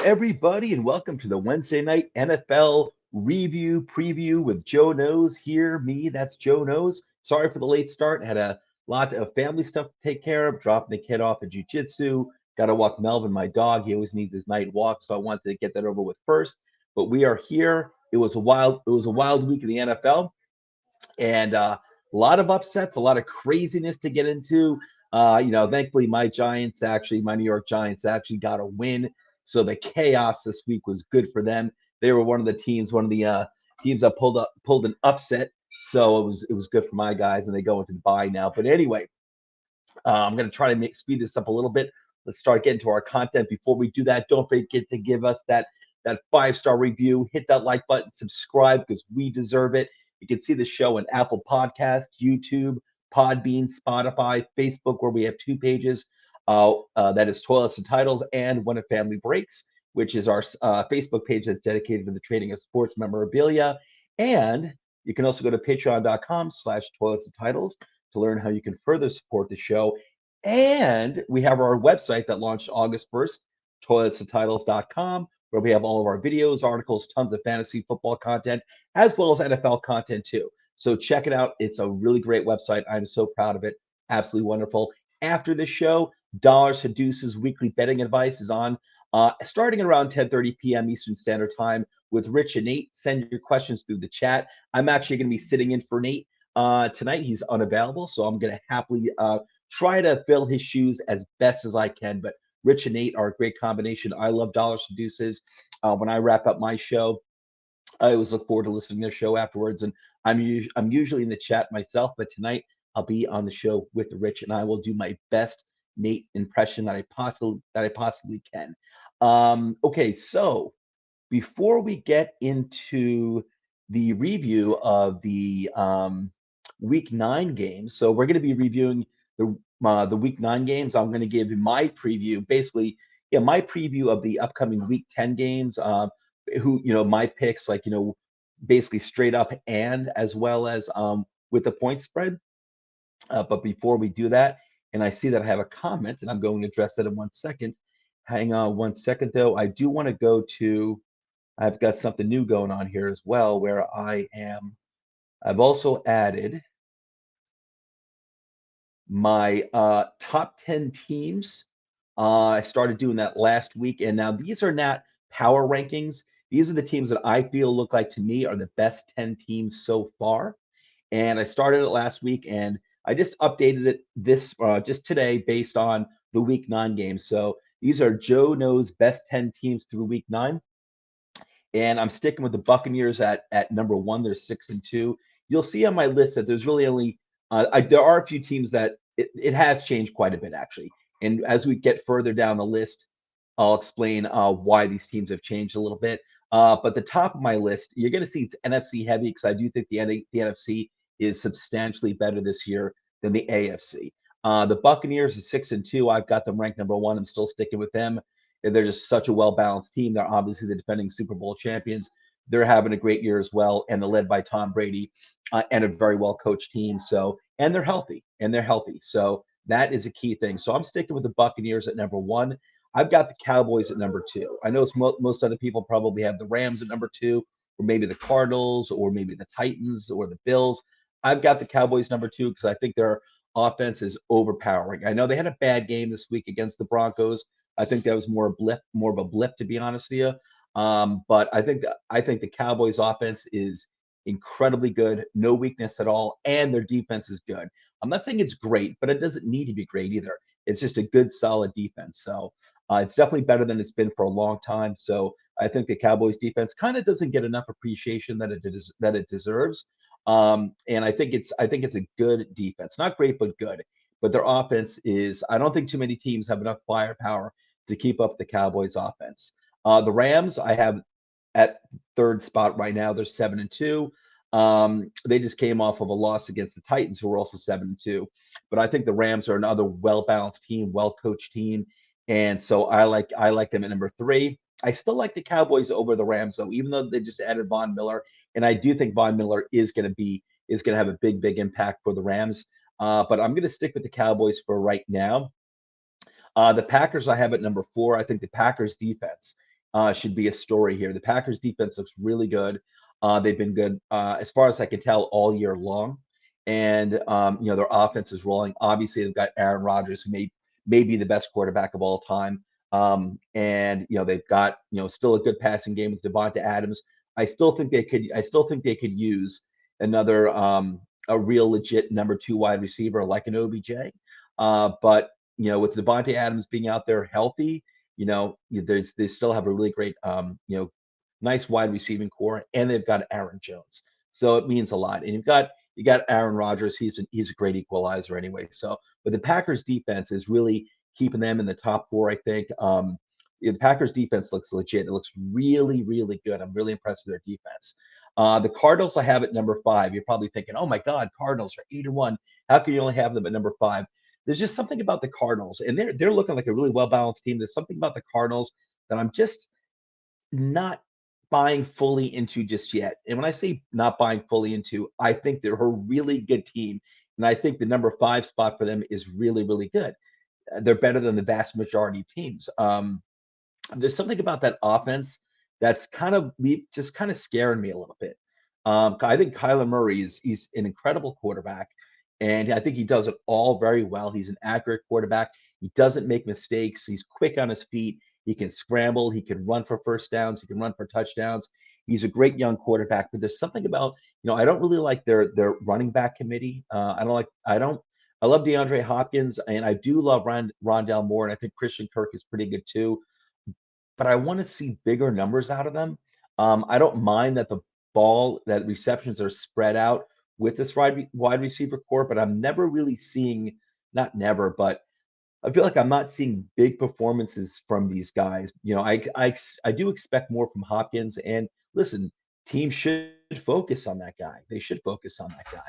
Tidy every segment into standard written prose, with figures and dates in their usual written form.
everybody, and welcome to the Wednesday night NFL review preview with Joe Knows here. Me, that's Joe Knows. Sorry for the late start. Had a lot of family stuff to take care of, dropping the kid off at jujitsu. Got to walk Melvin, my dog. He always needs his night walk, so I wanted to get that over with first. But we are here. It was a wild week in the NFL, and a lot of upsets, a lot of craziness to get into. Thankfully, my New York Giants actually got a win. So the chaos this week was good for them. They were one of the teams that pulled an upset. So it was good for my guys, and they go into the bye now. But anyway, I'm going to try to speed this up a little bit. Let's start getting to our content. Before we do that, don't forget to give us that 5-star review. Hit that like button, subscribe because we deserve it. You can see the show on Apple Podcasts, YouTube, Podbean, Spotify, Facebook, where we have two pages. That is Toilets and Titles and When a Family Breaks, which is our Facebook page that's dedicated to the trading of sports memorabilia. And you can also go to patreon.com/Toilets and Titles to learn how you can further support the show. And we have our website that launched August 1st, toiletsandtitles.com, where we have all of our videos, articles, tons of fantasy football content, as well as NFL content too. So check it out. It's a really great website. I'm so proud of it. Absolutely wonderful. After the show, Dollars to Deuces weekly betting advice is on, starting around 10:30 p.m. Eastern Standard Time with Rich and Nate. Send your questions through the chat. I'm actually going to be sitting in for Nate tonight. He's unavailable, so I'm going to happily try to fill his shoes as best as I can. But Rich and Nate are a great combination. I love Dollars to Deuces. When I wrap up my show, I always look forward to listening to their show afterwards. And I'm usually in the chat myself, but tonight I'll be on the show with Rich, and I will do my best Nate impression that I possibly can. Okay, so before we get into the review of the Week 9 games, so we're going to be reviewing the Week 9 games. I'm going to give you my preview, basically, yeah, my preview of the upcoming Week 10 games. My picks, like basically straight up and as well as with the point spread. But before we do that, and I see that I have a comment, and I'm going to address that in 1 second. Hang on 1 second, though. I do want to go to. I've got something new going on here as well, where I've also added my top 10 teams. I started doing that last week, and now these are not power rankings. These are the teams that I feel look like to me are the best 10 teams so far. And I started it last week, and I just updated it just today based on the Week 9 games. So these are Joe Knows best 10 teams through Week 9. And I'm sticking with the Buccaneers at number one. They're 6-2. You'll see on my list that there's really only there are a few teams that it has changed quite a bit actually. And as we get further down the list, I'll explain why these teams have changed a little bit. But the top of my list, you're going to see it's NFC heavy because I do think the NFC is substantially better this year than the AFC. The Buccaneers is 6-2. I've got them ranked number one. I'm still sticking with them. They're just such a well-balanced team. They're obviously the defending Super Bowl champions. They're having a great year as well, and they're led by Tom Brady and a very well-coached team. So, and they're healthy. So that is a key thing. So I'm sticking with the Buccaneers at number one. I've got the Cowboys at number two. I know most other people probably have the Rams at number two, or maybe the Cardinals, or maybe the Titans, or the Bills. I've got the Cowboys number two because I think their offense is overpowering. I know they had a bad game this week against the Broncos. I think that was more of a blip, to be honest with you. But I think the Cowboys' offense is incredibly good, no weakness at all, and their defense is good. I'm not saying it's great, but it doesn't need to be great either. It's just a good, solid defense. So it's definitely better than it's been for a long time. So I think the Cowboys' defense kind of doesn't get enough appreciation that it deserves. And I think it's a good defense, not great, but good. But their offense is. I don't think too many teams have enough firepower to keep up the Cowboys' offense. The Rams, I have at third spot right now. They're 7-2. They just came off of a loss against the Titans, who were also 7-2. But I think the Rams are another well-balanced team, well-coached team, and so I like them at number three. I still like the Cowboys over the Rams, though, even though they just added Von Miller, and I do think Von Miller is going to have a big impact for the Rams. But I'm going to stick with the Cowboys for right now. The Packers I have at number four. I think the Packers defense should be a story here. The Packers defense looks really good. They've been good as far as I can tell all year long, and their offense is rolling. Obviously, they've got Aaron Rodgers, who may be the best quarterback of all time. And they've got still a good passing game with Devonta Adams. I still think they could use another a real legit number two wide receiver like an OBJ. But with Devonta Adams being out there healthy, they still have a really great nice wide receiving core, and they've got Aaron Jones, so it means a lot. And you got Aaron Rodgers. He's a great equalizer anyway. So, but the Packers defense is really keeping them in the top four, I think. The Packers defense looks legit. It looks really, really good. I'm really impressed with their defense. The Cardinals I have at number five. You're probably thinking, oh my God, Cardinals are 8-1. How can you only have them at number five? There's just something about the Cardinals, and they're looking like a really well balanced team. There's something about the Cardinals that I'm just not buying fully into just yet. And when I say not buying fully into, I think they're a really good team. And I think the number five spot for them is really, really good. They're better than the vast majority of teams. There's something about that offense that's just kind of scaring me a little bit. I think Kyler Murray he's an incredible quarterback, and I think he does it all very well. He's an accurate quarterback. He doesn't make mistakes. He's quick on his feet. He can scramble. He can run for first downs. He can run for touchdowns. He's a great young quarterback. But there's something about I don't really like their running back committee. I love DeAndre Hopkins, and I do love Rondell Moore, and I think Christian Kirk is pretty good too, but I want to see bigger numbers out of them. I don't mind that receptions are spread out with this wide receiver core, but I'm never really seeing, not never, but I feel like I'm not seeing big performances from these guys. I do expect more from Hopkins. And listen, teams should focus on that guy. They should focus on that guy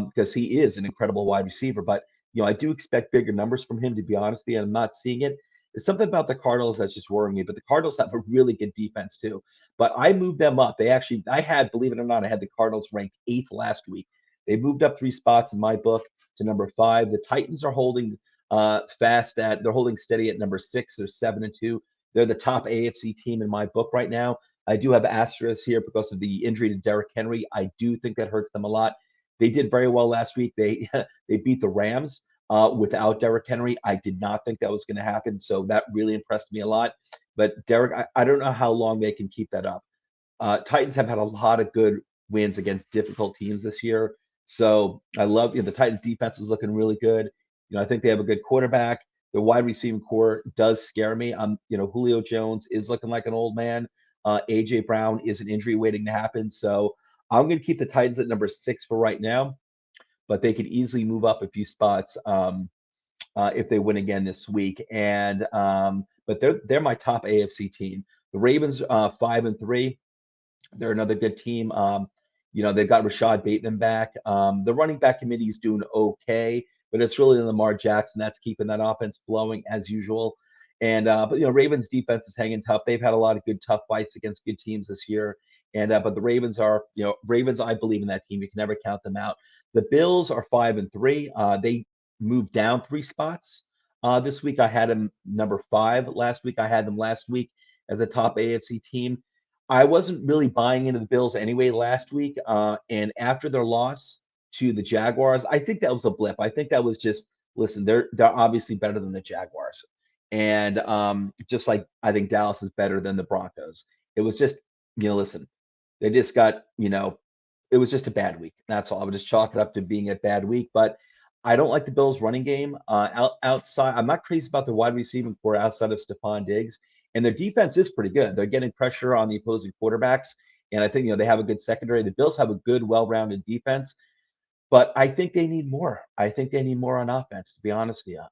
because he is an incredible wide receiver. But I do expect bigger numbers from him. To be honest, with you, and I'm not seeing it. There's something about the Cardinals that's just worrying me. But the Cardinals have a really good defense too. But I moved them up. Believe it or not, I had the Cardinals ranked eighth last week. They moved up 3 spots in my book to number five. The Titans are holding they're holding steady at number six. They're 7-2. They're the top AFC team in my book right now. I do have asterisks here because of the injury to Derrick Henry. I do think that hurts them a lot. They did very well last week. They they beat the Rams without Derrick Henry. I did not think that was going to happen, so that really impressed me a lot. But Derrick, I don't know how long they can keep that up. Titans have had a lot of good wins against difficult teams this year. So I love the Titans defense is looking really good. I think they have a good quarterback. The wide receiving core does scare me. Julio Jones is looking like an old man. AJ Brown is an injury waiting to happen. So I'm going to keep the Titans at number six for right now, but they could easily move up a few spots if they win again this week. But they're my top AFC team. The Ravens 5-3. They're another good team. They've got Rashad Bateman back. The running back committee is doing okay, but it's really Lamar Jackson that's keeping that offense flowing as usual. But Ravens defense is hanging tough. They've had a lot of good tough fights against good teams this year. But the Ravens are, Ravens. I believe in that team. You can never count them out. The Bills are 5-3. They moved down 3 spots this week. I had them number five last week. I had them last week as a top AFC team. I wasn't really buying into the Bills anyway last week. And after their loss to the Jaguars, I think that was a blip. I think that was just, listen, they're obviously better than the Jaguars. And just like I think Dallas is better than the Broncos. It was just, listen, they just got, it was just a bad week. That's all. I would just chalk it up to being a bad week. But I don't like the Bills running game. Outside, I'm not crazy about the wide receiving core outside of Stephon Diggs. And their defense is pretty good. They're getting pressure on the opposing quarterbacks. And I think, they have a good secondary. The Bills have a good, well-rounded defense. But I think they need more. I think they need more on offense, to be honest with you.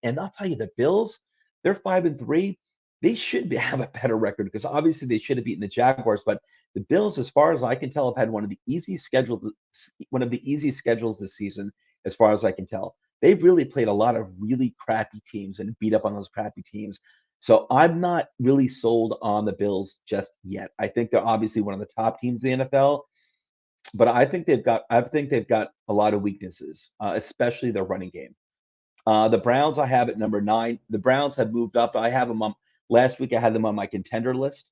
And I'll tell you, the Bills, they're 5-3. They should have a better record because obviously they should have beaten the Jaguars. But the Bills, as far as I can tell, have had one of the easiest schedules this season, as far as I can tell. They've really played a lot of really crappy teams and beat up on those crappy teams. So I'm not really sold on the Bills just yet. I think they're obviously one of the top teams in the NFL, but I think they've got a lot of weaknesses, especially their running game. The Browns I have at number 9. The Browns have moved up. I have them Last week I had them on my contender list.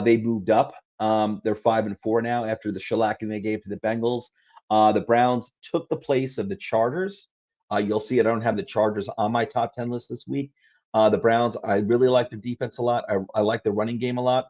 They moved up. They're 5-4 now after the shellacking they gave to the Bengals. The Browns took the place of the Chargers. You'll see I don't have the Chargers on my top 10 list this week. The Browns, I really like their defense a lot. I like the running game a lot.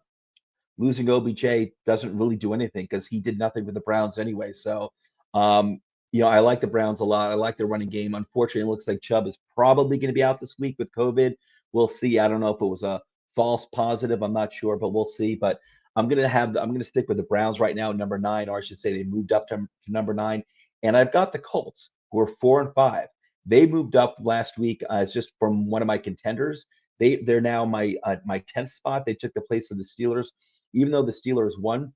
Losing OBJ doesn't really do anything because he did nothing with the Browns anyway. So, um, I like the Browns a lot. I like their running game. Unfortunately, it looks like Chubb is probably going to be out this week with COVID. We'll see. I don't know if it was a false positive. I'm not sure, but we'll see. But I'm going to stick with the Browns right now, number 9, or I should say they moved up to number 9. And I've got the Colts, who are 4-5. They moved up last week as just from one of my contenders. They're now my 10th spot. They took the place of the Steelers. Even though the Steelers won,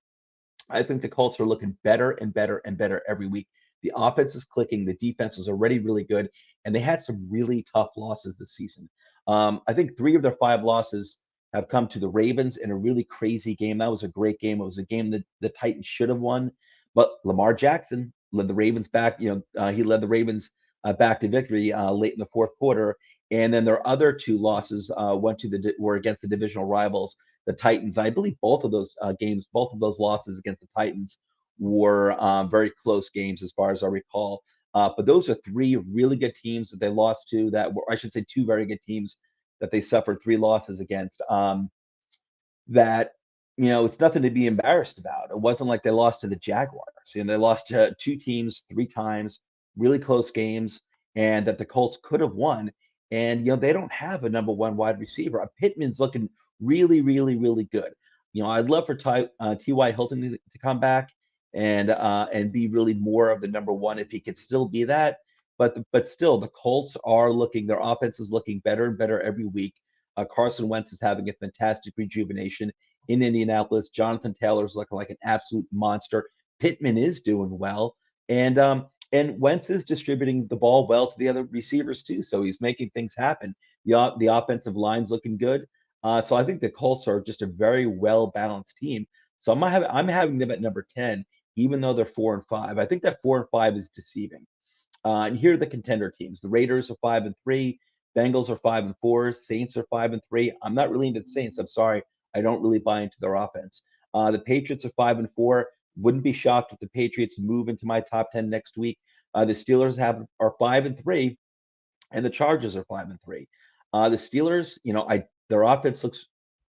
I think the Colts are looking better and better and better every week. The offense is clicking. The defense is already really good, and they had some really tough losses this season. I think 3 of their 5 losses have come to the Ravens in a really crazy game. That was a great game. It was a game that the Titans should have won, but Lamar Jackson led the Ravens back. He led the Ravens back to victory late in the fourth quarter. And then their other 2 losses were against the divisional rivals, the Titans. I believe both of those games, both of those losses against the Titans were very close games as far as I recall. But those are 3 really good teams that they lost to. That were, I should say, 2 very good teams that they suffered 3 losses against. That it's nothing to be embarrassed about. It wasn't like they lost to the Jaguars. They lost to 2 teams 3 times, really close games, and that the Colts could have won. And they don't have a number 1 wide receiver. Pittman's looking really, really, really good. I'd love for T.Y. Hilton to come back and be really more of the number 1 if he could still be that. But still, the Colts are looking. Their offense is looking better and better every week. Carson Wentz is having a fantastic rejuvenation in Indianapolis. Jonathan Taylor is looking like an absolute monster. Pittman is doing well, and Wentz is distributing the ball well to the other receivers too. So he's making things happen. The offensive line's looking good. So I think the Colts are just a very well balanced team. So I'm having them at number 10, even though they're 4-5. I think that 4-5 is deceiving. And here are the contender teams. The Raiders are 5-3. Bengals are 5-4. Saints are 5-3. I'm not really into the Saints. I'm sorry. I don't really buy into their offense. The Patriots are 5-4. Wouldn't be shocked if the Patriots move into my top 10 next week. The Steelers are 5-3, and the Chargers are 5-3. The Steelers, their offense looks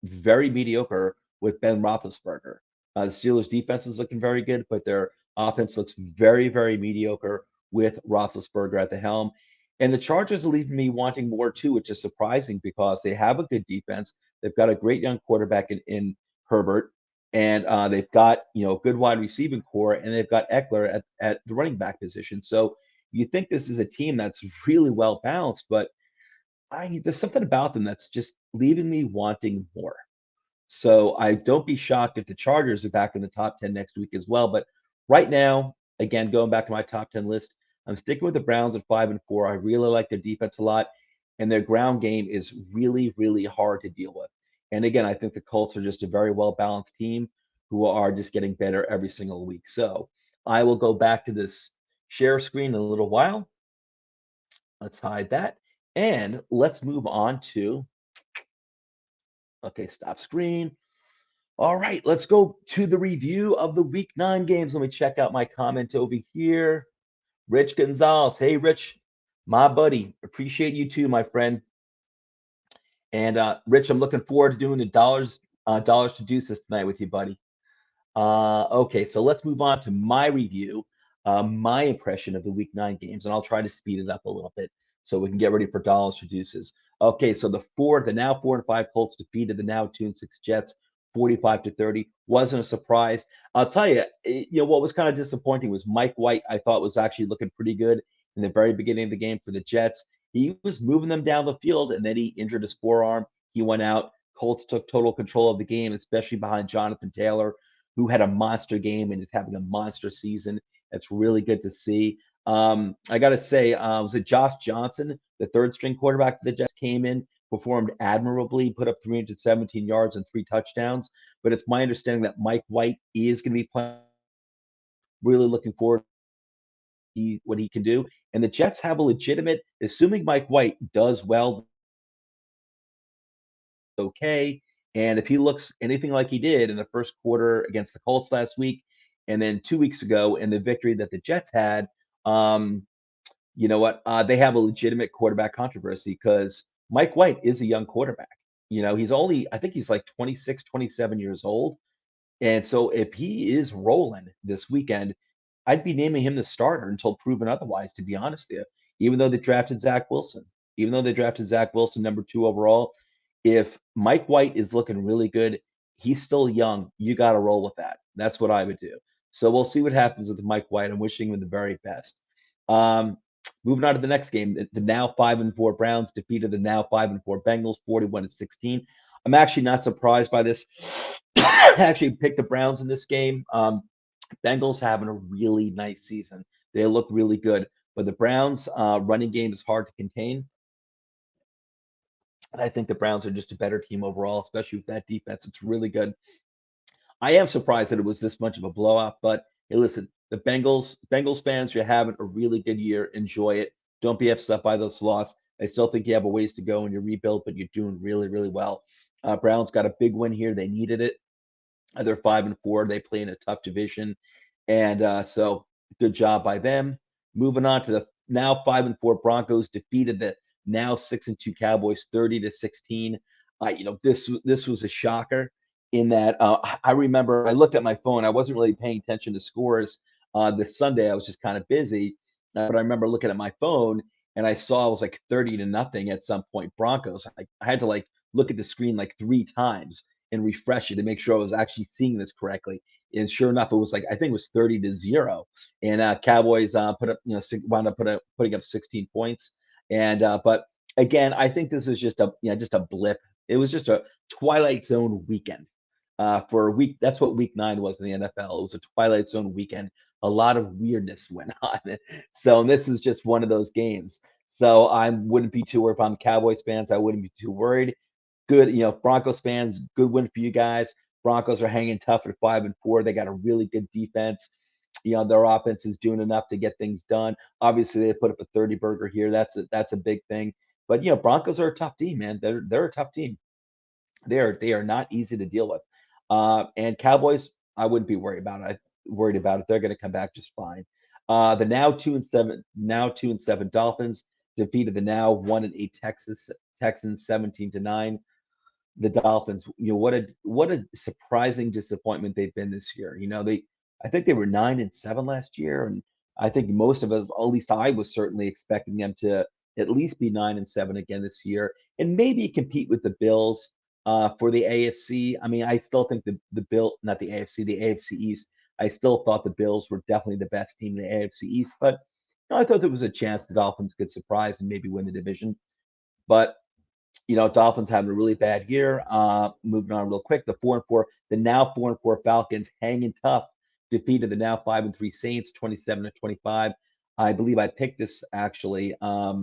very mediocre with Ben Roethlisberger. The Steelers' defense is looking very good, but their offense looks very, very mediocre with Roethlisberger at the helm. And the Chargers are leaving me wanting more too, which is surprising because they have a good defense. They've got a great young quarterback in Herbert, and they've got good wide receiving core, and they've got Eckler at the running back position. So you think this is a team that's really well balanced, but there's something about them that's just leaving me wanting more. So I don't be shocked if the Chargers are back in the top 10 next week as well. But right now, again, going back to my top 10 list, I'm sticking with the Browns at 5-4. I really like their defense a lot, and their ground game is really, really hard to deal with. And again, I think the Colts are just a very well balanced team who are just getting better every single week. So I will go back to this share screen in a little while. Let's hide that. And let's move on to, okay, stop screen. All right, let's go to the review of the week 9 games. Let me check out my comment over here. Rich Gonzalez. Hey, Rich, my buddy. Appreciate you too, my friend. And Rich, I'm looking forward to doing the dollars to deuces tonight with you, buddy. Okay, so let's move on to my review, my impression of the week 9 games, and I'll try to speed it up a little bit so we can get ready for dollars to deuces. Okay, so the now 4-5 Colts defeated the now 2-6 Jets 45-30. Wasn't a surprise. I'll tell you, what was kind of disappointing was Mike White. I thought was actually looking pretty good in the very beginning of the game for the Jets. He was moving them down the field, and then he injured his forearm. He went out. Colts took total control of the game, especially behind Jonathan Taylor, who had a monster game and is having a monster season. It's really good to see. I got to say, was it Josh Johnson, the third string quarterback that just came in, performed admirably, put up 317 yards and 3 touchdowns. But it's my understanding that Mike White is going to be playing. Really looking forward to what he can do. And the Jets have a legitimate, assuming Mike White does well okay. And if he looks anything like he did in the first quarter against the Colts last week, and then 2 weeks ago in the victory that the Jets had, um, you know what? They have a legitimate quarterback controversy because Mike White is a young quarterback. He's only, I think he's like 26, 27 years old. And so if he is rolling this weekend, I'd be naming him the starter until proven otherwise, to be honest with you. Even though they drafted Zach Wilson, even though they drafted Zach Wilson number 2 overall, if Mike White is looking really good, he's still young. You got to roll with that. That's what I would do. So we'll see what happens with Mike White. I'm wishing him the very best. Um, Moving on to the next game, the now 5-4 Browns defeated the now 5-4 Bengals 41-16. I'm actually not surprised by this. I actually picked the Browns in this game. Bengals having a really nice season. They look really good, but the Browns' running game is hard to contain. And I think the Browns are just a better team overall, especially with that defense. It's really good. I am surprised that it was this much of a blowout, but hey, listen, the Bengals fans, you're having a really good year. Enjoy it. Don't be upset by this loss. I still think you have a ways to go in your rebuild, but you're doing really, really well. Browns got a big win here. They needed it. They're 5-4. They play in a tough division, and so good job by them. Moving on to the now 5-4 Broncos defeated the now 6-2 Cowboys 30-16. This was a shocker in that I remember I looked at my phone. I wasn't really paying attention to scores this Sunday. I was just kind of busy, but I remember looking at my phone and I saw it was like 30-0 at some point. Broncos. I had to like look at the screen like 3 times and refresh it to make sure I was actually seeing this correctly. And sure enough, it was like I think it was 30-0, and Cowboys put up wound up putting up 16 points. And but again, I think this was just a blip. It was just a Twilight Zone weekend for a week. That's what Week 9 was in the NFL. It was a Twilight Zone weekend. A lot of weirdness went on. So this is just one of those games. So I wouldn't be too worried. If I'm Cowboys fans, I wouldn't be too worried. Good, Broncos fans, good win for you guys. Broncos are hanging tough at 5-4. They got a really good defense. Their offense is doing enough to get things done. Obviously, they put up a 30 burger here. That's a big thing. But Broncos are a tough team, man. They're a tough team. They are not easy to deal with. And Cowboys, I wouldn't be worried about it. They're going to come back just fine. The now 2-7 Dolphins defeated the now 1-8 Texans 17-9. The Dolphins, what a surprising disappointment they've been this year. I think they were 9-7 last year, and I think most of us, at least I was certainly expecting them to at least be 9-7 again this year, and maybe compete with the Bills for the AFC. I mean, I still think not the AFC, the AFC East. I still thought the Bills were definitely the best team in the AFC East, but I thought there was a chance the Dolphins could surprise and maybe win the division. But Dolphins having a really bad year. Moving on real quick, the now 4-4 Falcons hanging tough, defeated the now 5-3 Saints 27-25. I believe I picked this actually. I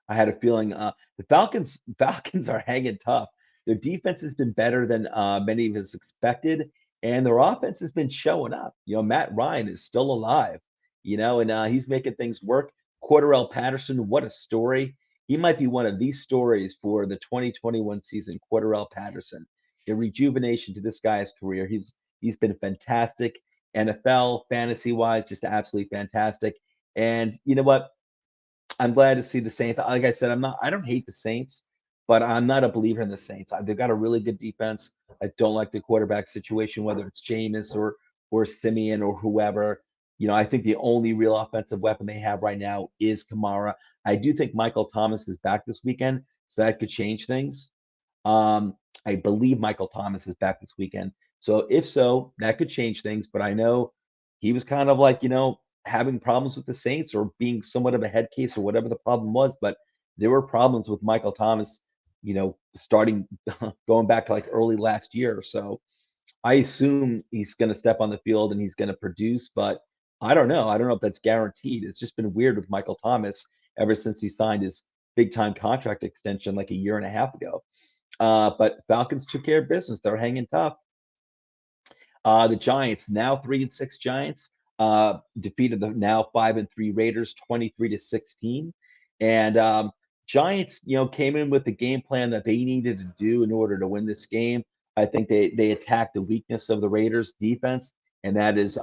had a feeling the Falcons are hanging tough. Their defense has been better than many of us expected, and their offense has been showing up. Matt Ryan is still alive. And he's making things work. Cordarrelle Patterson, what a story! He might be one of these stories for the 2021 season. Cordarrelle Patterson, a rejuvenation to this guy's career. He's been fantastic. NFL fantasy wise, just absolutely fantastic. And you know what? I'm glad to see the Saints. Like I said, I don't hate the Saints, but I'm not a believer in the Saints. They've got a really good defense. I don't like the quarterback situation, whether it's Jameis or Simeon or whoever. I think the only real offensive weapon they have right now is Kamara. I do think Michael Thomas is back this weekend, so that could change things. I believe Michael Thomas is back this weekend. So if so, that could change things. But I know he was kind of like, having problems with the Saints or being somewhat of a head case or whatever the problem was. But there were problems with Michael Thomas, starting going back to like early last year. So I assume he's going to step on the field and he's going to produce, but I don't know. I don't know if that's guaranteed. It's just been weird with Michael Thomas ever since he signed his big time contract extension like a year and a half ago. But Falcons took care of business. They're hanging tough. The Giants, now 3-6 Giants, defeated the now 5-3 Raiders 23-16. And Giants, came in with the game plan that they needed to do in order to win this game. I think they attacked the weakness of the Raiders defense, and that is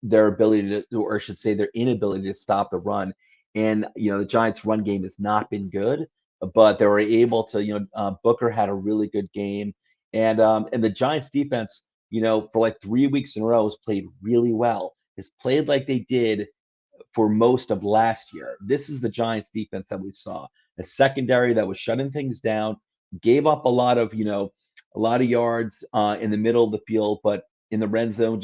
their ability to, or I should say, their inability to stop the run. And the Giants' run game has not been good, but they were able to. Booker had a really good game, and the Giants' defense, for like 3 weeks in a row, has played really well. Has played like they did for most of last year. This is the Giants defense that we saw. A secondary that was shutting things down, gave up a lot of yards in the middle of the field, but in the red zone,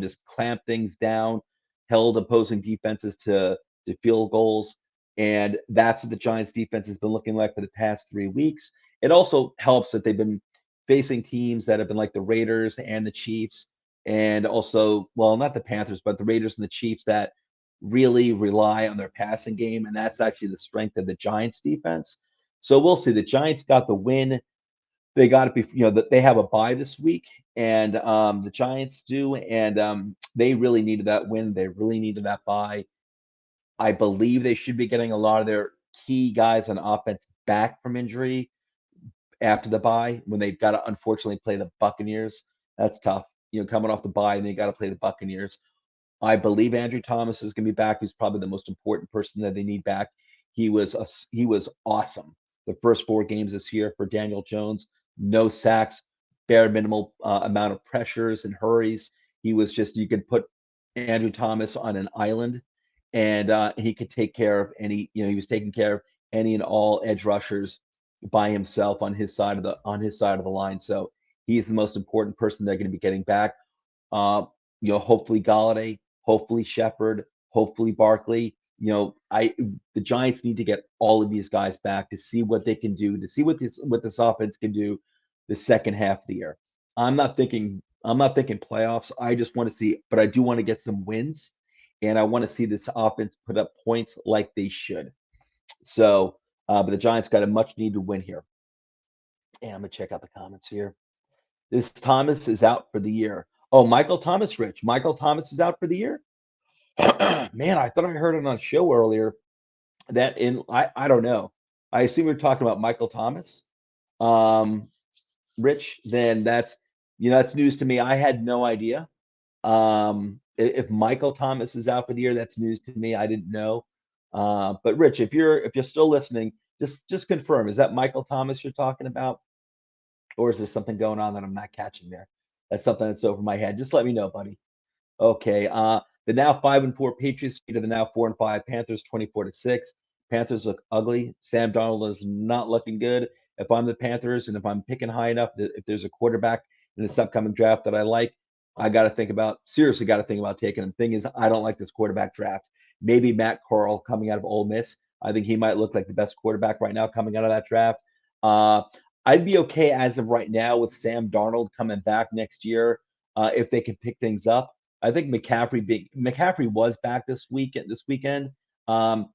just clamped things down, held opposing defenses to field goals. And that's what the Giants defense has been looking like for the past 3 weeks. It also helps that they've been facing teams that have been like the Raiders and the Chiefs, and also, well, not the Panthers, but the Raiders and the Chiefs that really rely on their passing game, and that's actually the strength of the Giants defense. So we'll see. The Giants got the win. They got it before, that they have a bye this week, and the Giants do, and they really needed that win. They really needed that bye. I believe they should be getting a lot of their key guys on offense back from injury after the bye when they've got to unfortunately play the Buccaneers. That's tough. Coming off the bye and they got to play the Buccaneers. I believe Andrew Thomas is going to be back. Who's probably the most important person that they need back. He was awesome the first 4 games this year for Daniel Jones. No sacks, bare minimal amount of pressures and hurries. He was just you could put Andrew Thomas on an island, and he could take care of any. He was taking care of any and all edge rushers by himself on his side of the line. So he's the most important person they're going to be getting back. Uh, hopefully Galladay, hopefully Shepard, hopefully Barkley. The Giants need to get all of these guys back to see what they can do, to see what this offense can do the second half of the year. I'm not thinking playoffs. I just want to see, but I do want to get some wins, and I want to see this offense put up points like they should. So, but the Giants got a much needed win here. And I'm gonna check out the comments here. This Thomas is out for the year. Oh, Michael Thomas, Rich. Michael Thomas is out for the year. Man, I thought I heard it on a show earlier that I don't know. I assume you're talking about Michael Thomas, um, Rich. Then that's news to me. I had no idea. If Michael Thomas is out for the year, that's news to me. I didn't know. But Rich, if you're still listening, just confirm. Is that Michael Thomas you're talking about, or is there something going on that I'm not catching there? That's something that's over my head. Just let me know, buddy. Okay. The now 5-4 Patriots beat the now 4-5 Panthers 24-6. Panthers look ugly. Sam Darnold is not looking good. If I'm the Panthers and if I'm picking high enough, that if there's a quarterback in this upcoming draft that I like, I got to seriously got to think about taking him. Thing is, I don't like this quarterback draft. Maybe Matt Corral coming out of Ole Miss. I think he might look like the best quarterback right now coming out of that draft. Uh, I'd be okay as of right now with Sam Darnold coming back next year if they can pick things up. I think McCaffrey was back this weekend. Um,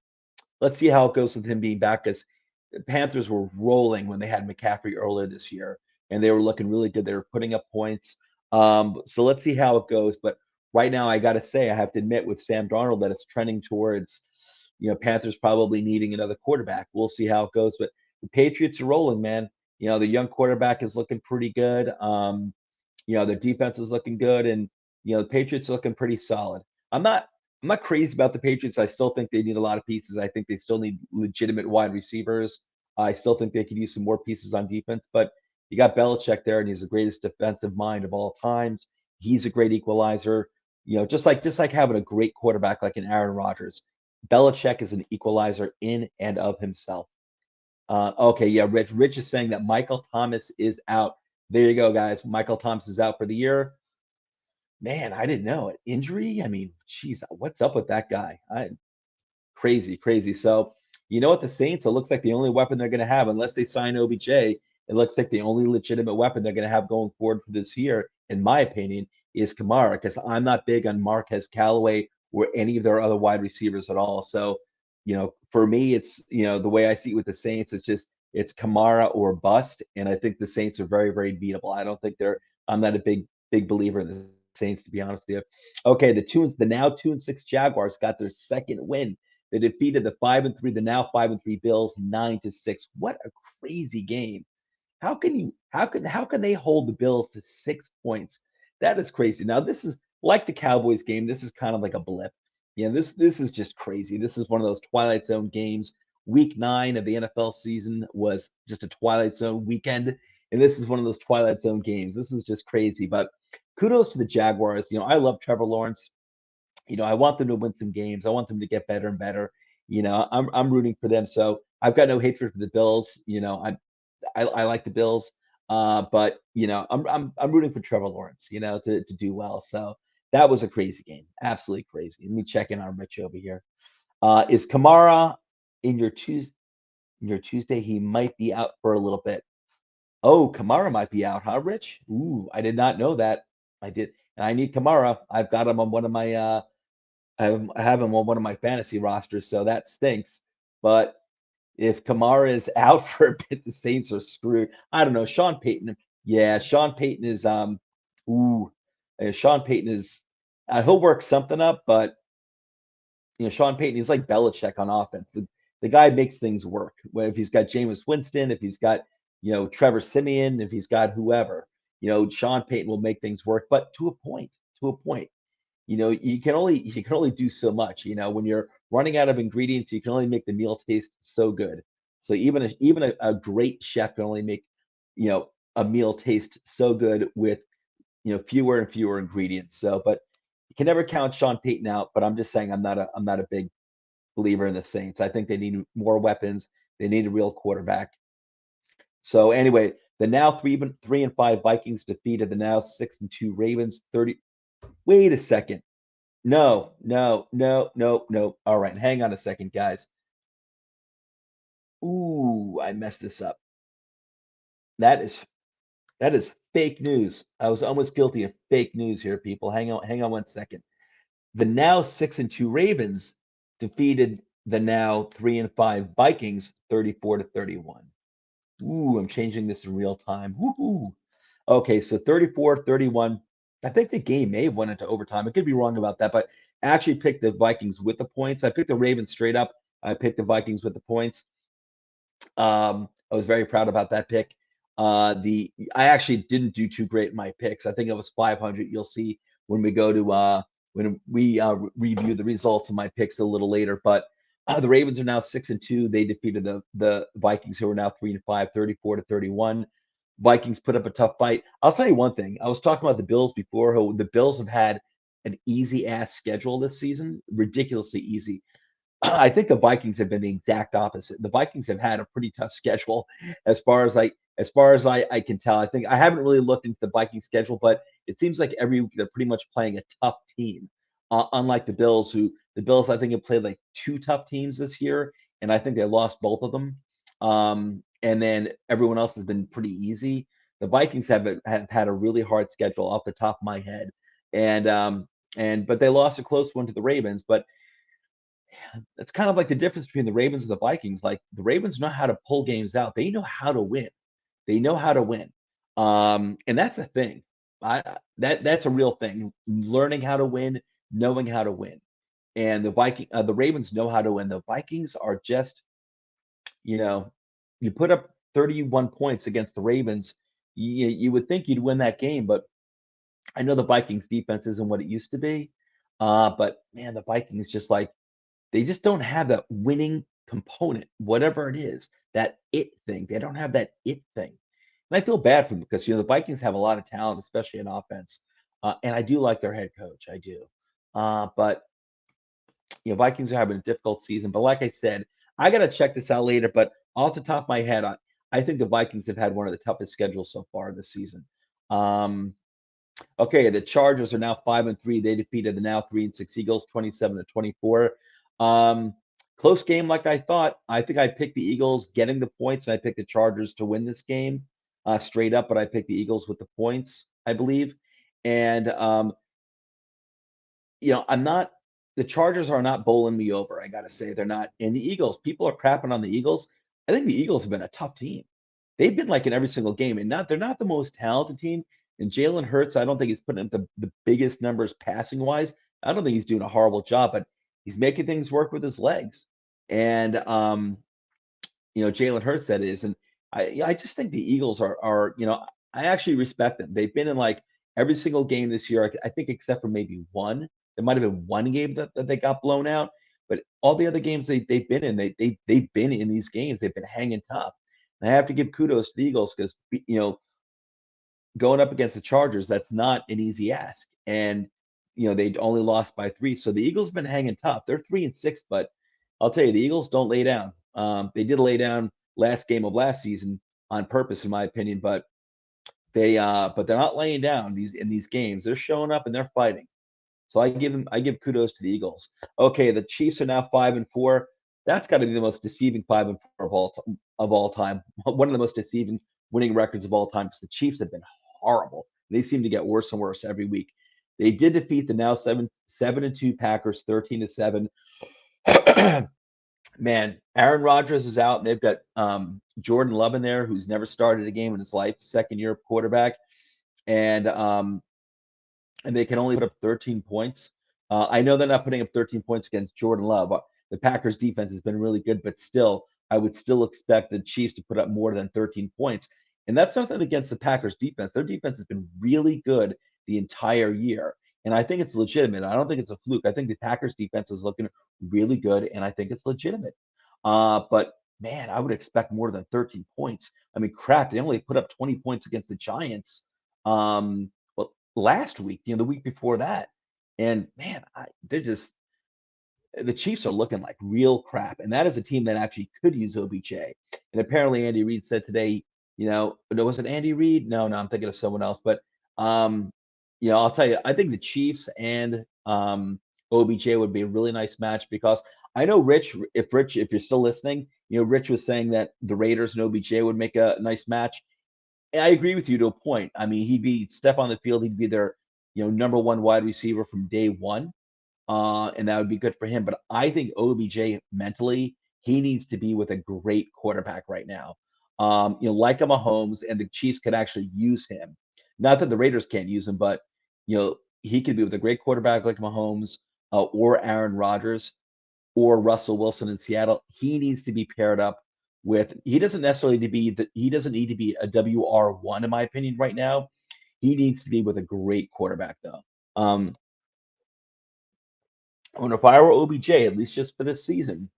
let's see how it goes with him being back, because the Panthers were rolling when they had McCaffrey earlier this year, and they were looking really good. They were putting up points. So let's see how it goes. But right now, I got to say, I have to admit with Sam Darnold that it's trending towards, Panthers probably needing another quarterback. We'll see how it goes. But the Patriots are rolling, man. The young quarterback is looking pretty good. Their defense is looking good, and the Patriots are looking pretty solid. I'm not I'm not crazy about the Patriots. I still think they need a lot of pieces. I think they still need legitimate wide receivers. I still think they could use some more pieces on defense, but you got Belichick there, and he's the greatest defensive mind of all times. He's a great equalizer. Just like having a great quarterback like an Aaron Rodgers. Belichick is an equalizer in and of himself. Okay, yeah, Rich. Rich is saying that Michael Thomas is out. There you go, guys. Michael Thomas is out for the year. Man, I didn't know it. Injury? I mean, geez, what's up with that guy? Crazy, crazy. So, you know what? The Saints, it looks like the only weapon they're going to have, unless they sign OBJ, it looks like the only legitimate weapon they're going to have going forward for this year, in my opinion, is Kamara, because I'm not big on Marquez Callaway or any of their other wide receivers at all. So, for me, it's, the way I see it with the Saints, it's Kamara or bust. And I think the Saints are very, very beatable. I'm not a big believer in the Saints, to be honest with you. Okay, the now 2-6 Jaguars got their second win. They defeated the 5-3, the now 5-3 Bills 9-6. What a crazy game. How can they hold the Bills to 6 points? That is crazy. Now, this is like the Cowboys game. This is kind of like a blip. This is just crazy. This is one of those Twilight Zone games. Week 9 of the NFL season was just a Twilight Zone weekend, and this is one of those Twilight Zone games. This is just crazy. But kudos to the Jaguars. I love Trevor Lawrence. I want them to win some games. I want them to get better and better. I'm rooting for them. So I've got no hatred for the Bills. I like the Bills, but I'm rooting for Trevor Lawrence, to do well. So that was a crazy game, absolutely crazy. Let me check in on Rich over here. Is Kamara in your Tuesday? He might be out for a little bit. Oh, Kamara might be out, huh, Rich? Ooh, I did not know that. I did, and I need Kamara. I've got him on one of my I have him on one of my fantasy rosters, so that stinks. But if Kamara is out for a bit, the Saints are screwed. I don't know. Sean Payton. Yeah, Sean Payton is ooh, Sean Payton is he'll work something up, but Sean Payton, he's like Belichick on offense. The guy makes things work. If he's got Jameis Winston, if he's got, Trevor Simeon, if he's got whoever, Sean Payton will make things work, but to a point, to a point. You can only do so much. When you're running out of ingredients, you can only make the meal taste so good. So even a great chef can only make a meal taste so good with fewer and fewer ingredients. So, but you can never count Sean Payton out. But I'm just saying I'm not a big believer in the Saints. I think they need more weapons. They need a real quarterback. So anyway, the now 3-5 Vikings defeated the now 6-2 Ravens 30. Wait a second. No, no, no, no, no. All right, hang on a second, guys. Ooh, I messed this up. That is fake news. I was almost guilty of fake news here, people. Hang on 1 second. The now 6-2 Ravens defeated the now 3-5 Vikings 34-31. Ooh, I'm changing this in real time. Woohoo. Okay, so 34-31. I think the game may have went into overtime. I could be wrong about that, but I actually picked the Vikings with the points. I picked the Ravens straight up. I picked the Vikings with the points. I was very proud about that pick. I actually didn't do too great in my picks. I think it was 500. You'll see when we go to when we review the results of my picks a little later. But the Ravens are now 6-2. They defeated the Vikings, who are now 3-5, 34-31. Vikings put up a tough fight. I'll tell you one thing. I was talking about the Bills before. How the Bills have had an easy ass schedule this season, ridiculously easy. I think the Vikings have been the exact opposite. The Vikings have had a pretty tough schedule as far as I can tell. I think I haven't really looked into the Vikings schedule, but it seems like every week they're pretty much playing a tough team. Unlike the Bills I think have played like two tough teams this year, and I think they lost both of them. And then everyone else has been pretty easy. The Vikings have had a really hard schedule off the top of my head, but they lost a close one to the Ravens. But it's kind of like the difference between the Ravens and the Vikings. Like the Ravens know how to pull games out. They know how to win. They know how to win. And that's a thing. That's a real thing. Learning how to win, knowing how to win. And the Ravens know how to win. The Vikings are just, you know, you put up 31 points against the Ravens. You would think you'd win that game, but I know the Vikings defense isn't what it used to be. But man, the Vikings just like they just don't have that winning component, whatever it is, that it thing. They don't have that it thing. And I feel bad for them because the Vikings have a lot of talent, especially in offense. And I do like their head coach. I do. But Vikings are having a difficult season. But like I said, I gotta check this out later. But off the top of my head, I think the Vikings have had one of the toughest schedules so far this season. Um, Okay, the Chargers are now 5-3. They defeated the now 3-6 Eagles 27-24. Close game like I thought. I think I picked the Eagles getting the points, and I picked the Chargers to win this game straight up, but I picked the Eagles with the points, I believe. And I'm not the Chargers are not bowling me over, I gotta say. They're not. And the Eagles, people are crapping on the Eagles. I think the Eagles have been a tough team. They've been like in every single game, and they're not the most talented team. And Jalen Hurts, I don't think he's putting up the biggest numbers passing wise. I don't think he's doing a horrible job, but He's making things work with his legs. And Jalen Hurts, that is. And I just think the Eagles are, I actually respect them. They've been in like every single game this year, I think, except for maybe one. There might have been one game that they got blown out, but all the other games they've been in, they've been in these games. They've been hanging tough. And I have to give kudos to the Eagles because going up against the Chargers, that's not an easy ask. And they only lost by 3. So the Eagles have been hanging tough. They're 3-6, but I'll tell you, the Eagles don't lay down. They did lay down last game of last season on purpose, in my opinion, but they're not laying down in these games. They're showing up and they're fighting. So I give kudos to the Eagles. Okay, the Chiefs are now 5-4. That's got to be the most deceiving 5-4 of all time. One of the most deceiving winning records of all time because the Chiefs have been horrible. They seem to get worse and worse every week. They did defeat the now 7-2 Packers 13-7. Man, Aaron Rodgers is out, and they've got Jordan Love in there, who's never started a game in his life, second-year quarterback, and they can only put up 13 points. I know they're not putting up 13 points against Jordan Love. The Packers' defense has been really good, but still, I would still expect the Chiefs to put up more than 13 points. And that's nothing against the Packers' defense. Their defense has been really good the entire year. And I think it's legitimate. I don't think it's a fluke. I think the Packers' defense is looking really good, and I think it's legitimate. But man, I would expect more than 13 points. I mean, crap, they only put up 20 points against the Giants. Well, last week, the week before that. And man, they're just the Chiefs are looking like real crap, and that is a team that actually could use OBJ. And apparently, Andy Reid said today, was it Andy Reid? No, I'm thinking of someone else. But I'll tell you, I think the Chiefs and OBJ would be a really nice match because I know Rich, if you're still listening, Rich was saying that the Raiders and OBJ would make a nice match. And I agree with you to a point. I mean, he'd be step on the field, he'd be their number one wide receiver from day one, and that would be good for him. But I think OBJ mentally, he needs to be with a great quarterback right now. Like a Mahomes, and the Chiefs could actually use him. Not that the Raiders can't use him, but he could be with a great quarterback like Mahomes, or Aaron Rodgers, or Russell Wilson in Seattle. He needs to be paired up with. He doesn't necessarily need to be he doesn't need to be a WR1 in my opinion right now. He needs to be with a great quarterback though. Um, and if I were OBJ, at least just for this season,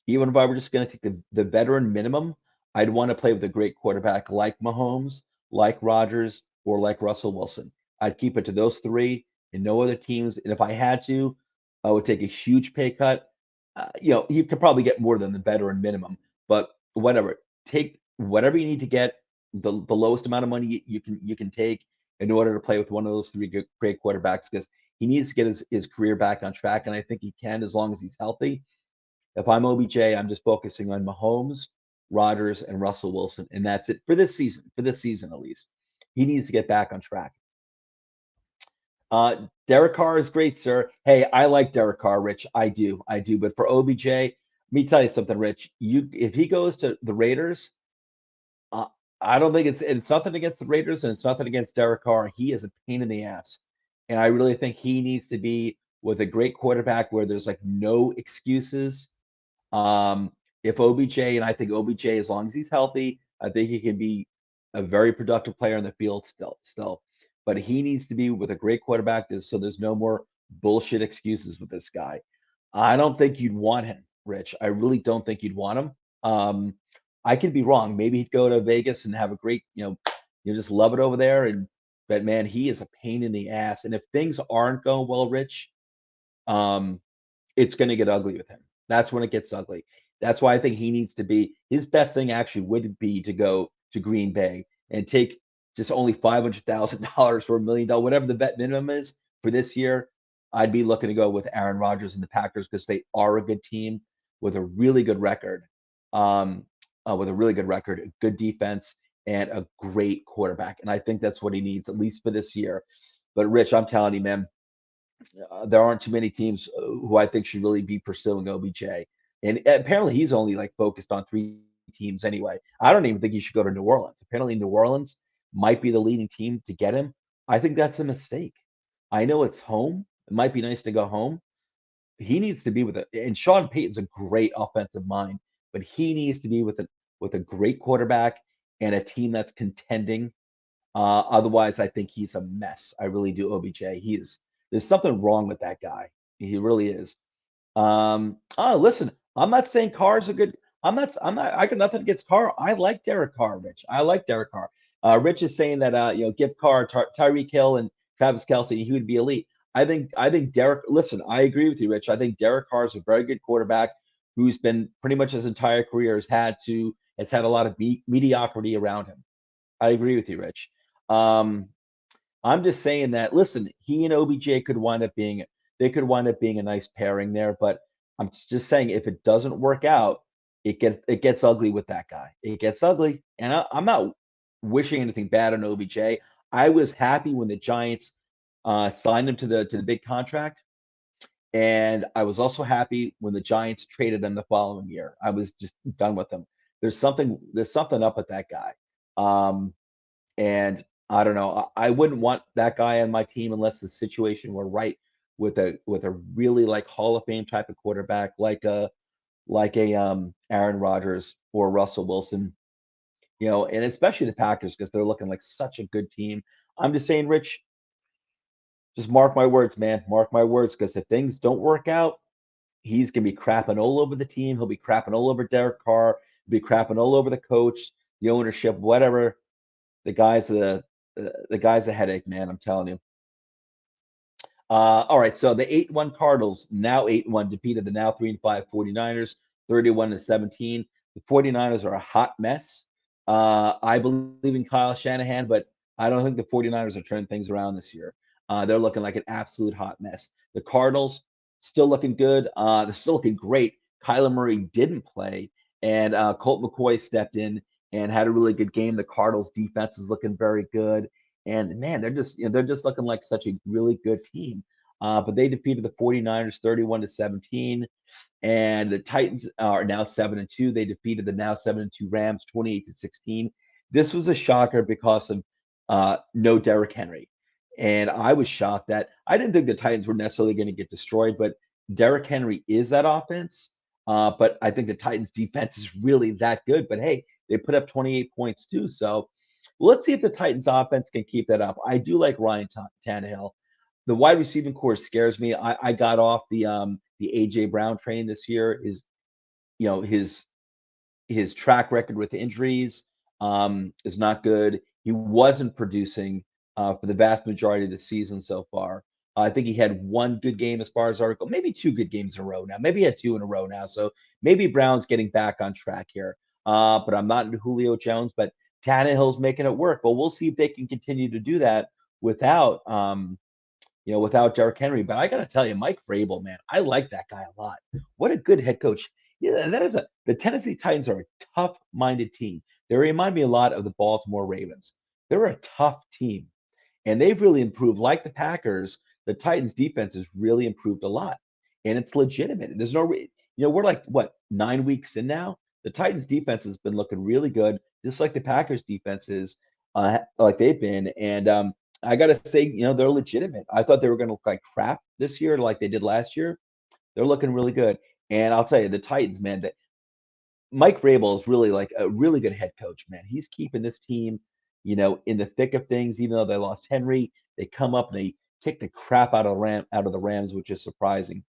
even if I were just going to take the veteran minimum, I'd want to play with a great quarterback like Mahomes, like Rodgers, or like Russell Wilson. I'd keep it to those three and no other teams. And if I had to, I would take a huge pay cut. You could probably get more than the veteran minimum, but whatever. Take whatever you need to get the lowest amount of money you can take in order to play with one of those three great quarterbacks because he needs to get his career back on track, and I think he can as long as he's healthy. If I'm OBJ, I'm just focusing on Mahomes, Rodgers, and Russell Wilson, and that's it for this season. For this season, at least, he needs to get back on track. Derek Carr is great, sir. Hey, I like Derek Carr, Rich. I do. But for OBJ, let me tell you something, Rich. If he goes to the Raiders, uh, I don't think it's nothing against the Raiders and it's nothing against Derek Carr. He is a pain in the ass, and I really think he needs to be with a great quarterback where there's like no excuses. If OBJ, and I think OBJ, as long as he's healthy, I think he can be a very productive player in the field still. But he needs to be with a great quarterback so there's no more bullshit excuses with this guy. I don't think you'd want him, Rich. I really don't think you'd want him. I could be wrong. Maybe he'd go to Vegas and have a great, you just love it over there. But man, he is a pain in the ass. And if things aren't going well, Rich, um, it's going to get ugly with him. That's when it gets ugly. That's why I think he needs to be his best thing actually would be to go to Green Bay and take just only $500,000 or $1 million, whatever the vet minimum is for this year. I'd be looking to go with Aaron Rodgers and the Packers because they are a good team with a really good record, a good defense, and a great quarterback. And I think that's what he needs, at least for this year. But Rich, I'm telling you, man, there aren't too many teams who I think should really be pursuing OBJ. And apparently he's only like focused on 3 teams anyway. I don't even think he should go to New Orleans. Apparently New Orleans might be the leading team to get him. I think that's a mistake. I know it's home. It might be nice to go home, he needs to be with it. And Sean Payton's a great offensive mind, but he needs to be with a great quarterback and a team that's contending. Otherwise, I think he's a mess. I really do. OBJ. There's something wrong with that guy. He really is. Listen, I'm not saying Carr's a good. I'm not. I got nothing against Carr. I like Derek Carr, Rich. I like Derek Carr. Rich is saying that give Carr Tyreek Hill and Travis Kelce, he would be elite. I think Derek. Listen, I agree with you, Rich. I think Derek Carr is a very good quarterback who's been pretty much his entire career has had a lot of mediocrity around him. I agree with you, Rich. Um, I'm just saying that, listen, he and OBJ could wind up being a nice pairing there, but I'm just saying if it doesn't work out, it gets ugly with that guy. It gets ugly. And I'm not wishing anything bad on OBJ. I was happy when the Giants signed him to the big contract. And I was also happy when the Giants traded him the following year. I was just done with him. There's something up with that guy. Um, and I don't know. I wouldn't want that guy on my team unless the situation were right with a really like Hall of Fame type of quarterback, like a Aaron Rodgers or Russell Wilson, and especially the Packers because they're looking like such a good team. I'm just saying, Rich, just mark my words, man. Mark my words, because if things don't work out, he's gonna be crapping all over the team. He'll be crapping all over Derek Carr. He'll be crapping all over the coach, the ownership, whatever. The guy's a headache, man. I'm telling you. All right, so the 8-1 Cardinals, now 8-1, defeated the now 3-5 49ers, 31-17. The 49ers are a hot mess. I believe in Kyle Shanahan, but I don't think the 49ers are turning things around this year. They're looking like an absolute hot mess. The Cardinals still looking good. They're still looking great. Kyler Murray didn't play, and Colt McCoy stepped in and had a really good game. The Cardinals defense is looking very good. And man, they're just looking like such a really good team. But they defeated the 49ers 31-17, and the Titans are now 7-2. They defeated the now 7-2 Rams 28-16. This was a shocker because of no Derrick Henry. And I was shocked that I didn't think the Titans were necessarily going to get destroyed, but Derrick Henry is that offense. But I think the Titans defense is really that good. But hey, they put up 28 points too. So let's see if the Titans offense can keep that up. I do like Ryan Tannehill. The wide receiving core scares me. I got off the AJ Brown train this year. His track record with injuries is not good. He wasn't producing for the vast majority of the season so far. I think he had one good game as far as I recall, maybe two good games in a row now. Maybe he had two in a row now. So maybe Brown's getting back on track here. But I'm not into Julio Jones, but Tannehill's making it work. But we'll see if they can continue to do that without Derrick Henry. But I got to tell you, Mike Vrabel, man, I like that guy a lot. What a good head coach. Yeah, the Tennessee Titans are a tough-minded team. They remind me a lot of the Baltimore Ravens. They're a tough team, and they've really improved. Like the Packers, the Titans' defense has really improved a lot, and it's legitimate. There's no, we're like what 9 weeks in now. The Titans' defense has been looking really good, just like the Packers' defense is, like they've been. And I gotta say, they're legitimate. I thought they were going to look like crap this year, like they did last year. They're looking really good. And I'll tell you, the Titans, man, Mike Vrabel is really like a really good head coach, man. He's keeping this team, in the thick of things. Even though they lost Henry, they come up and they kick the crap out of the Rams, which is surprising.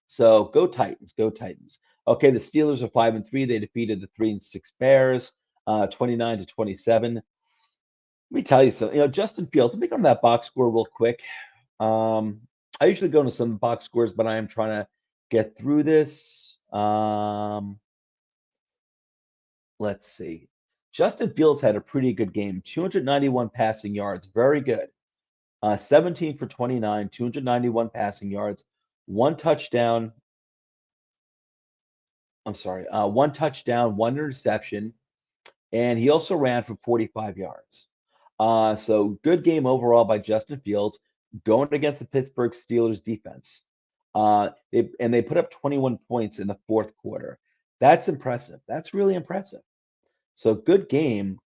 So go Titans, go Titans. Okay, the Steelers are 5-3. They defeated the 3-6 Bears, 29-27. Let me tell you something. Justin Fields. Let me go to that box score real quick. I usually go into some box scores, but I am trying to get through this. Let's see. Justin Fields had a pretty good game. 291 passing yards, very good. 17 for 29, 291 passing yards, one touchdown. I'm sorry, one touchdown, one interception, and he also ran for 45 yards. So good game overall by Justin Fields going against the Pittsburgh Steelers defense. They put up 21 points in the fourth quarter. That's impressive. That's really impressive. So good game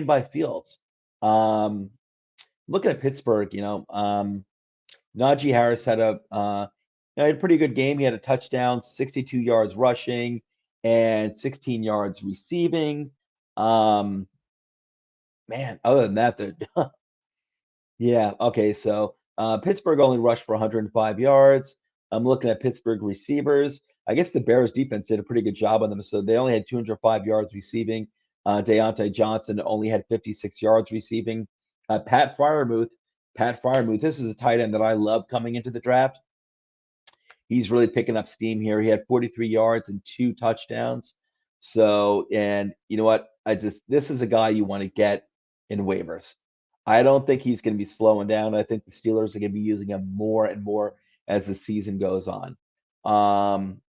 by Fields. Looking at Pittsburgh, Najee Harris had He had a pretty good game. He had a touchdown, 62 yards rushing, and 16 yards receiving. Um, Man, other than that, yeah, okay. So Pittsburgh only rushed for 105 yards. I'm looking at Pittsburgh receivers. I guess the Bears defense did a pretty good job on them. So they only had 205 yards receiving. Deontay Johnson only had 56 yards receiving. Pat Fryermuth, this is a tight end that I love coming into the draft. He's really picking up steam here. He had 43 yards and 2 touchdowns. So, and you know what? This is a guy you want to get in waivers. I don't think he's going to be slowing down. I think the Steelers are going to be using him more and more as the season goes on. And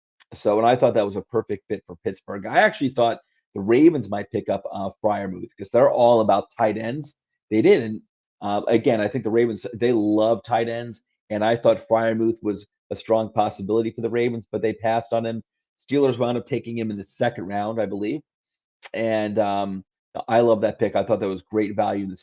I thought that was a perfect fit for Pittsburgh. I actually thought the Ravens might pick up Fryermuth because they're all about tight ends. They didn't. Again, I think the Ravens, they love tight ends. And I thought Fryermuth was a strong possibility for the Ravens, but they passed on him. Steelers wound up taking him in the second round, I believe. And I love that pick. I thought that was great value in the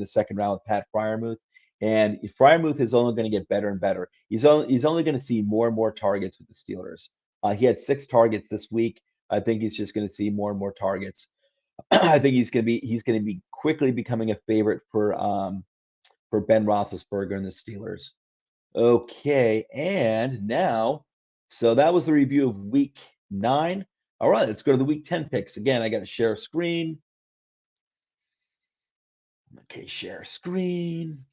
second round with Pat Fryermuth. And Fryermuth is only going to get better and better. He's only going to see more and more targets with the Steelers. He had 6 targets this week. I think he's just going to see more and more targets. I think he's going to be quickly becoming a favorite for Ben Roethlisberger and the Steelers. Okay, and now, so that was the review of week 9. All right, let's go to the week 10 picks. Again, I got to share screen. Okay, share screen.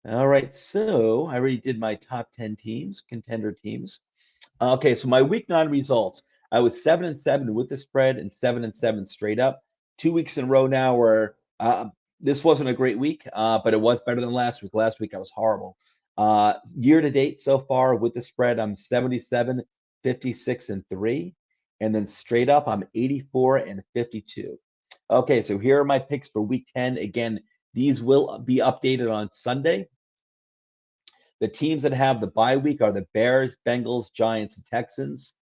All right, so I already did my top 10 teams, contender teams. Okay, so my week 9 results. I was 7-7 with the spread and 7-7 straight up. 2 weeks in a row now where this wasn't a great week, but it was better than last week. Last week I was horrible. Year to date so far with the spread, I'm 77, 56, and 3. And then straight up, I'm 84 and 52. Okay, so here are my picks for week 10. Again, these will be updated on Sunday. The teams that have the bye week are the Bears, Bengals, Giants, and Texans.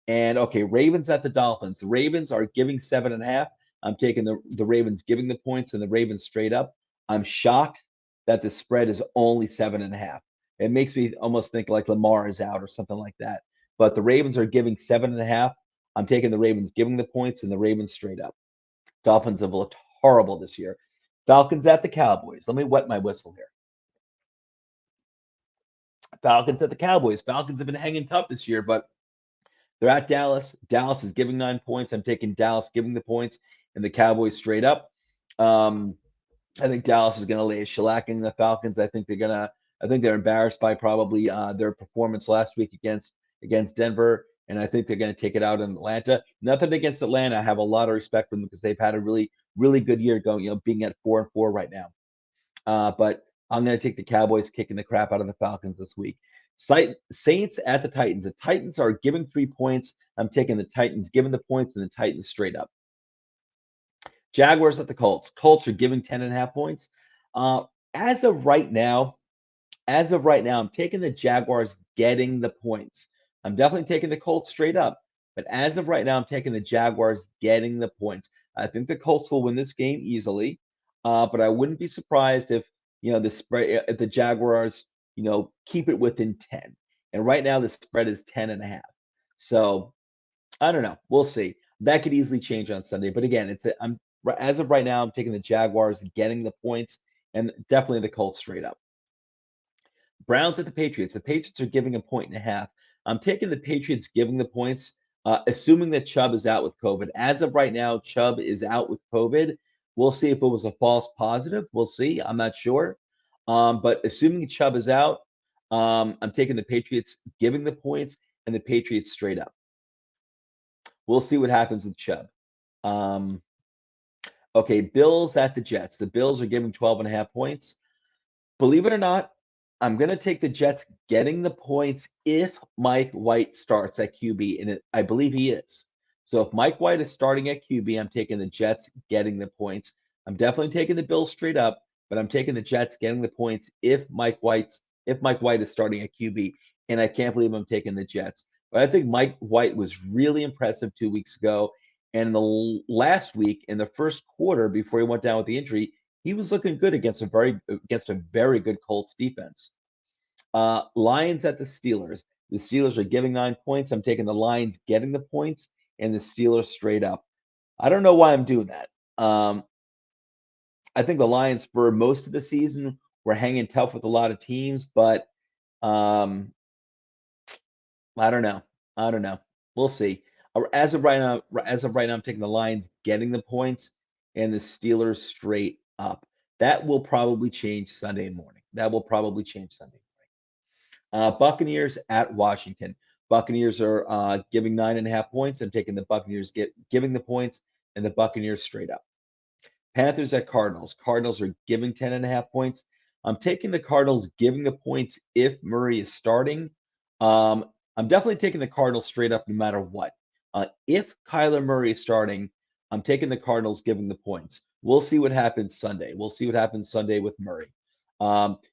And okay, Ravens at the Dolphins. The Ravens are giving 7.5. I'm taking the Ravens giving the points and the Ravens straight up. I'm shocked that the spread is only 7.5. It makes me almost think like Lamar is out or something like that. But the Ravens are giving 7.5. I'm taking the Ravens giving the points and the Ravens straight up. Dolphins have looked horrible this year. Falcons at the Cowboys. Let me wet my whistle here. Falcons at the Cowboys. Falcons have been hanging tough this year, but they're at Dallas. Dallas is giving 9 points. I'm taking Dallas giving the points and the Cowboys straight up. I think Dallas is going to lay a shellacking the Falcons. I think they're embarrassed by probably their performance last week against Denver, and I think they're going to take it out in Atlanta. Nothing against Atlanta. I have a lot of respect for them because they've had a really, really good year going, being at 4-4 right now. But I'm going to take the Cowboys kicking the crap out of the Falcons this week. Saints at the Titans. The Titans are giving 3 points. I'm taking the Titans giving the points and the Titans straight up. Jaguars at the Colts. Colts are giving 10.5 points. As of right now, I'm taking the Jaguars getting the points. I'm definitely taking the Colts straight up. But as of right now, I'm taking the Jaguars getting the points. I think the Colts will win this game easily. But I wouldn't be surprised if if the Jaguars keep it within 10. And right now the spread is 10.5. So I don't know. We'll see. That could easily change on Sunday. But again, as of right now, I'm taking the Jaguars getting the points and definitely the Colts straight up. Browns at the Patriots. The Patriots are giving 1.5. I'm taking the Patriots giving the points, assuming that Chubb is out with COVID. As of right now, Chubb is out with COVID. We'll see if it was a false positive. We'll see. I'm not sure. But assuming Chubb is out, I'm taking the Patriots giving the points and the Patriots straight up. We'll see what happens with Chubb. Okay, Bills at the Jets. The Bills are giving 12.5 points. Believe it or not, I'm going to take the Jets getting the points if Mike White starts at QB, and I believe he is. So if Mike White is starting at QB, I'm taking the Jets getting the points. I'm definitely taking the Bills straight up, but I'm taking the Jets getting the points if Mike White is starting at QB, and I can't believe I'm taking the Jets. But I think Mike White was really impressive 2 weeks ago, and the last week in the first quarter before he went down with the injury, He was looking good against a very good Colts defense. Lions at the Steelers. The Steelers are giving 9 points. I'm taking the Lions getting the points and the Steelers straight up. I don't know why I'm doing that. I think the Lions for most of the season were hanging tough with a lot of teams, but um, I don't know. I don't know. We'll see. As of right now, I'm taking the Lions getting the points and the Steelers straight up. That will probably change Sunday morning. That will probably change Sunday morning. Buccaneers at Washington. Buccaneers are giving 9.5 points. I'm taking the Buccaneers giving the points and the Buccaneers straight up. Panthers at Cardinals. Cardinals are giving 10.5 points. I'm taking the Cardinals giving the points if Murray is starting. Um, I'm definitely taking the Cardinals straight up no matter what. If Kyler Murray is starting, I'm taking the Cardinals giving the points. We'll see what happens Sunday. We'll see what happens Sunday with Murray.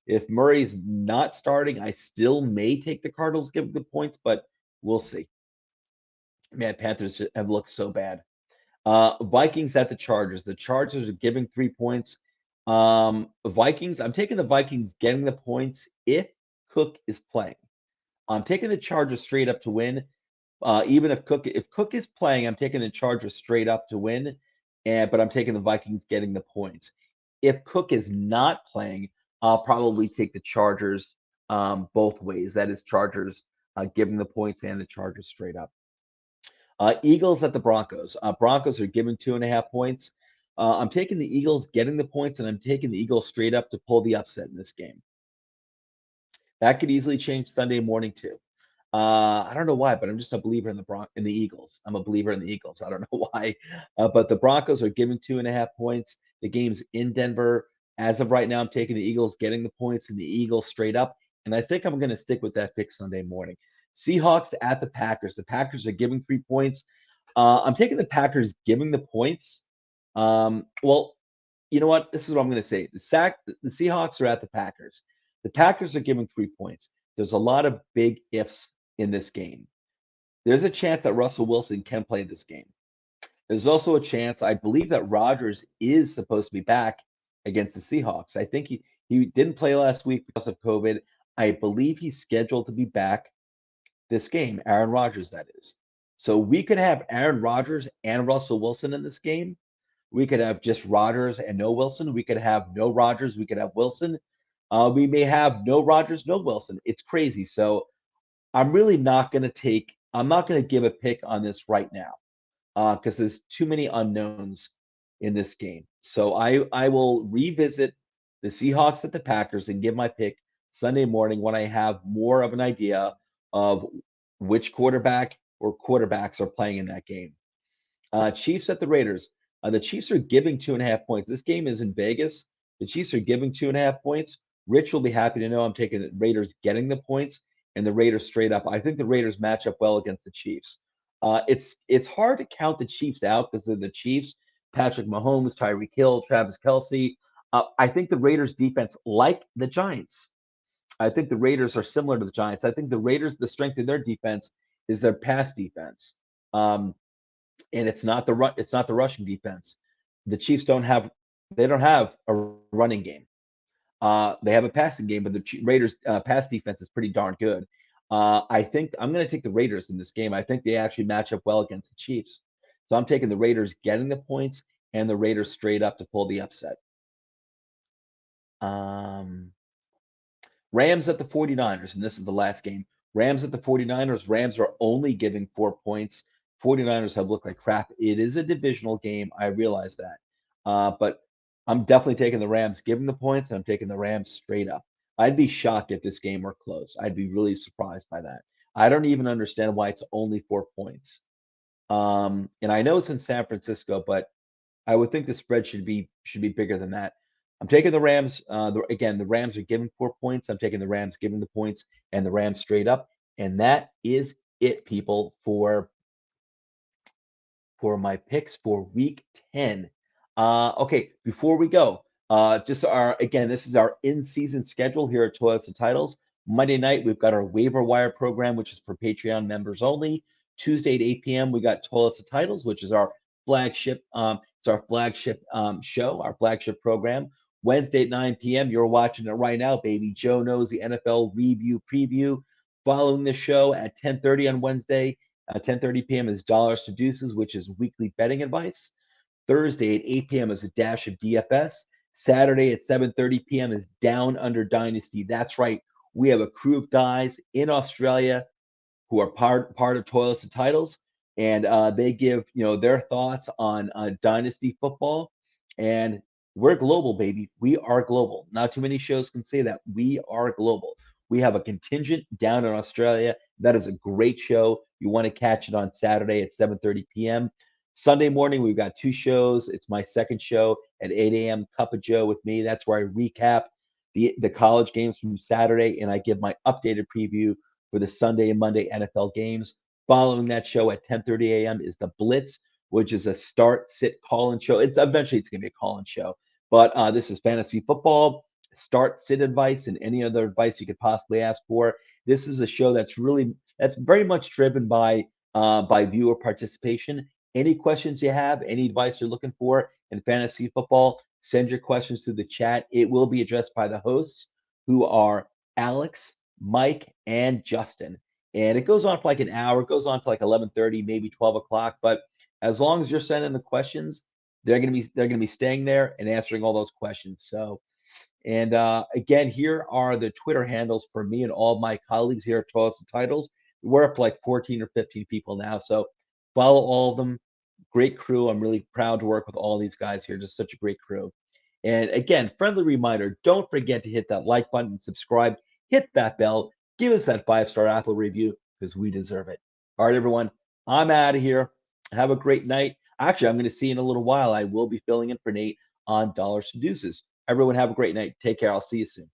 If Murray's not starting, I still may take the Cardinals giving the points, but we'll see. Man, Panthers have looked so bad. Vikings at the Chargers. The Chargers are giving 3 points. Vikings, I'm taking the Vikings getting the points if Cook is playing. I'm taking the Chargers straight up to win. Even if Cook is playing, I'm taking the Chargers straight up to win. But I'm taking the Vikings getting the points. If Cook is not playing, I'll probably take the Chargers both ways. That is Chargers giving the points and the Chargers straight up. Eagles at the Broncos. Broncos are giving 2.5 points. I'm taking the Eagles getting the points, and I'm taking the Eagles straight up to pull the upset in this game. That could easily change Sunday morning too. I don't know why, but I'm just a believer in the Eagles. I'm a believer in the Eagles. I don't know why, but the Broncos are giving 2.5 points. The game's in Denver. As of right now, I'm taking the Eagles getting the points and the Eagles straight up, and I think I'm going to stick with that pick Sunday morning. Seahawks at the Packers. The Packers are giving 3 points. I'm taking the Packers giving the points. Well, you know what? This is what I'm going to say. The Seahawks are at the Packers. The Packers are giving 3 points. There's a lot of big ifs in this game. There's a chance that Russell Wilson can play this game. There's also a chance, I believe, that Rodgers is supposed to be back against the Seahawks. I think he didn't play last week because of COVID. I believe he's scheduled to be back this game, Aaron Rodgers, that is. So we could have Aaron Rodgers and Russell Wilson in this game. We could have just Rodgers and no Wilson. We could have no Rodgers. We could have Wilson. We may have no Rodgers, no Wilson. It's crazy. So I'm really not going to I'm not going to give a pick on this right now because there's too many unknowns in this game. So I will revisit the Seahawks at the Packers and give my pick Sunday morning when I have more of an idea of which quarterback or quarterbacks are playing in that game. Chiefs at the Raiders. The Chiefs are giving 2.5 points. This game is in Vegas. The Chiefs are giving 2.5 points. Rich will be happy to know I'm taking the Raiders getting the points and the Raiders straight up. I think the Raiders match up well against the Chiefs. It's hard to count the Chiefs out because they're the Chiefs. Patrick Mahomes, Tyreek Hill, Travis Kelce. I think the Raiders defense, like the Giants, I think the Raiders are similar to the Giants. I think the Raiders, the strength of their defense is their pass defense. And it's not the rushing defense. The Chiefs don't have a running game. They have a passing game, but the Raiders pass defense is pretty darn good. I think I'm going to take the Raiders in this game. I think they actually match up well against the Chiefs. So I'm taking the Raiders getting the points and the Raiders straight up to pull the upset. Rams at the 49ers, and this is the last game. Rams at the 49ers. Rams are only giving 4 points. 49ers have looked like crap. It is a divisional game. I realize that. But I'm definitely taking the Rams giving the points, and I'm taking the Rams straight up. I'd be shocked if this game were close. I'd be really surprised by that. I don't even understand why it's only 4 points. And I know it's in San Francisco, but I would think the spread should be bigger than that. I'm taking the Rams. Again, the Rams are giving 4 points. I'm taking the Rams giving the points and the Rams straight up. And that is it, people, for my picks for week 10. Okay, before we go, this is our in-season schedule here at Toilets and Titles. Monday night, we've got our waiver wire program, which is for Patreon members only. Tuesday at 8 p.m., we got Toilets and Titles, which is our show, our flagship program. Wednesday at 9 p.m. You're watching it right now, baby. Joe knows the NFL review preview. Following the show at 10:30 on Wednesday, 10:30 p.m. is Dollars to Deuces, which is weekly betting advice. Thursday at 8 p.m. is a dash of DFS. Saturday at 7:30 p.m. is Down Under Dynasty. That's right. We have a crew of guys in Australia who are part of Toilets and Titles, and they give their thoughts on dynasty football. And we're global, baby. We are global. Not too many shows can say that. We are global. We have a contingent down in Australia. That is a great show. You want to catch it on Saturday at 7:30 p.m. Sunday morning, we've got two shows. It's my second show at 8 a.m. Cup of Joe with me. That's where I recap the college games from Saturday, and I give my updated preview for the Sunday and Monday NFL games. Following that show at 10:30 a.m. is the Blitz, which is a start, sit, call-in show. It's going to be a call-in show, but this is fantasy football, start, sit advice, and any other advice you could possibly ask for. This is a show that's very much driven by viewer participation. Any questions you have, any advice you're looking for in fantasy football, send your questions through the chat. It will be addressed by the hosts, who are Alex, Mike, and Justin. And it goes on for like an hour. It goes on to like 11:30, maybe 12 o'clock. But as long as you're sending the questions, they're gonna be staying there and answering all those questions. So, and again, here are the Twitter handles for me and all of my colleagues here at Toilets and Titles. We're up to like 14 or 15 people now. So follow all of them. Great crew. I'm really proud to work with all these guys here. Just such a great crew. And again, friendly reminder, don't forget to hit that like button and subscribe. Hit that bell. Give us that 5-star Apple review because we deserve it. All right, everyone. I'm out of here. Have a great night. Actually, I'm going to see you in a little while. I will be filling in for Nate on Dollars to Deuces. Everyone have a great night. Take care. I'll see you soon.